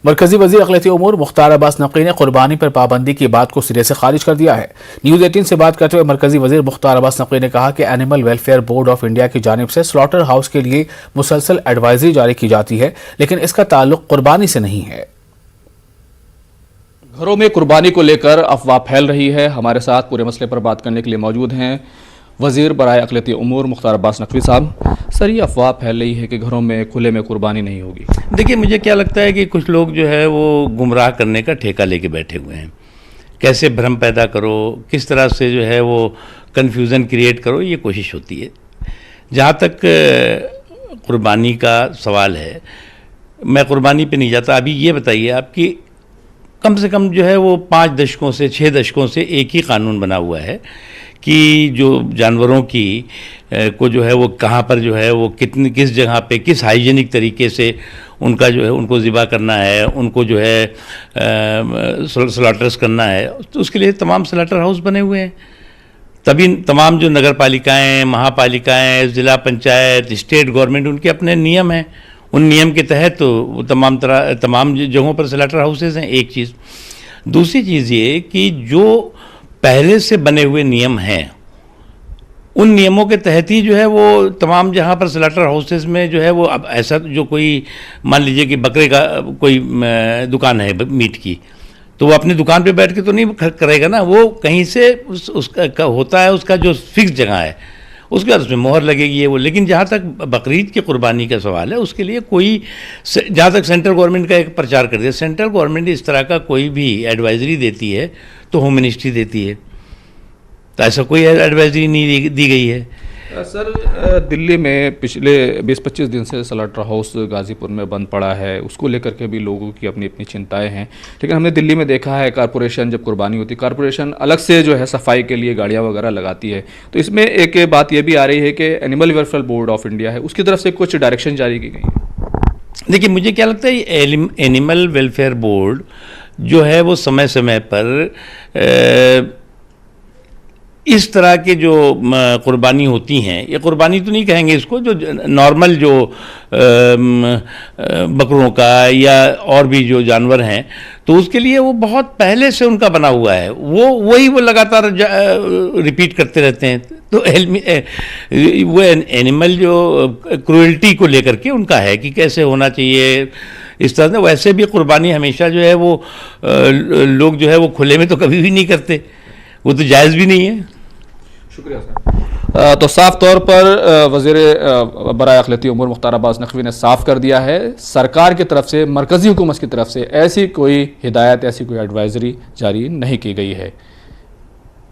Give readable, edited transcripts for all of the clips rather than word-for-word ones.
मरकजी वजीर अक़लियती उमूर मुख्तार अब्बास नकवी ने कुर्बानी पर पाबंदी की बात को सिरे से खारिज कर दिया है। न्यूज़ 18 से बात करते हुए मरकजी वजीर मुख्तार अब्बास नकवी ने कहा कि animal welfare board of India की जानिब से स्लॉटर हाउस के लिए मुसलसल एडवाइजरी जारी की जाती है, लेकिन इसका ताल्लुक कुर्बानी से नहीं है। घरों में कुर्बानी को लेकर अफवाह फैल रही है। हमारे साथ पूरे मसले पर बात करने के लिए मौजूद हैं वजीर बराए अक़लियती उमूर मुख्तार अब्बास नकवी साहब। सर, ये अफवाह फैल रही है कि घरों में खुले में कुर्बानी नहीं होगी। देखिए, मुझे क्या लगता है कि कुछ लोग जो है वो गुमराह करने का ठेका लेके बैठे हुए हैं। कैसे भ्रम पैदा करो, किस तरह से जो है वो कन्फ्यूज़न क्रिएट करो, ये कोशिश होती है। जहाँ तक कुर्बानी का सवाल है, मैं कुर्बानी पे नहीं जाता। अभी ये बताइए आपकी कम से कम जो है वो 5 दशकों से 6 दशकों से एक ही कानून बना हुआ है कि जो जानवरों की को जो है वो कहाँ पर जो है वो किस जगह पे किस हाइजीनिक तरीके से उनका जो है उनको ज़िबा करना है, उनको जो है स्लॉटर्स करना है, तो उसके लिए तमाम स्लॉटर हाउस बने हुए हैं। तभी तमाम जो नगर पालिकाएँ, महापालिकाएँ, ज़िला पंचायत, स्टेट गवर्नमेंट, उनके अपने नियम हैं। उन नियम के तहत तो तमाम जगहों पर स्लॉटर हाउसेज हैं। एक चीज़। दूसरी चीज़ ये कि जो पहले से बने हुए नियम हैं, उन नियमों के तहत ही जो है वो तमाम जहाँ पर स्लॉटर हाउसेज में जो है वो अब ऐसा जो कोई मान लीजिए कि बकरे का कोई दुकान है मीट की, तो वो अपनी दुकान पे बैठ के तो नहीं करेगा ना, वो कहीं से उसका होता है, उसका जो फिक्स जगह है उसके बाद उसमें मोहर लगेगी ये वो। लेकिन जहाँ तक बकरीद की कुर्बानी का सवाल है, उसके लिए कोई, जहाँ तक सेंट्रल गवर्नमेंट का एक प्रचार कर दिया, सेंट्रल गवर्नमेंट इस तरह का कोई भी एडवाइजरी देती है तो होम मिनिस्ट्री देती है, तो ऐसा कोई एडवाइजरी नहीं दी गई है। सर, दिल्ली में पिछले 20-25 दिन से स्लॉटर हाउस गाज़ीपुर में बंद पड़ा है, उसको लेकर के भी लोगों की अपनी अपनी चिंताएं हैं। लेकिन हमने दिल्ली में देखा है कारपोरेशन जब कुर्बानी होती है, कारपोरेशन अलग से जो है सफाई के लिए गाड़ियां वगैरह लगाती है। तो इसमें एक बात यह भी आ रही है कि animal welfare board of India है, उसकी तरफ से कुछ डायरेक्शन जारी की गई है। देखिए, मुझे क्या लगता है एनिमल वेलफेयर बोर्ड जो है वो समय समय पर इस तरह के जो कुर्बानी होती हैं, ये कुर्बानी तो नहीं कहेंगे इसको, जो नॉर्मल जो बकरों का या और भी जो जानवर हैं, तो उसके लिए वो बहुत पहले से उनका बना हुआ है, वो लगातार रिपीट करते रहते हैं। तो वो एनिमल जो क्रूएल्टी को लेकर के उनका है कि कैसे होना चाहिए इस तरह से। वैसे भी कुर्बानी हमेशा जो है वो लोग जो है वो खुले में तो कभी भी नहीं करते, वो तो जायज़ भी नहीं है। शुक्रिया सर। तो साफ तौर पर वज़ीर बराए अक़लियती उमूर मुख्तार अब्बास नकवी ने साफ कर दिया है, सरकार की तरफ से, मरकज़ी हुकूमत की तरफ से ऐसी कोई हिदायत, ऐसी कोई एडवाइजरी जारी नहीं की गई है।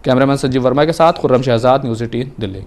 कैमरामैन संजीव वर्मा के साथ खुर्रम शहजाद, न्यूज़ 18 दिल्ली।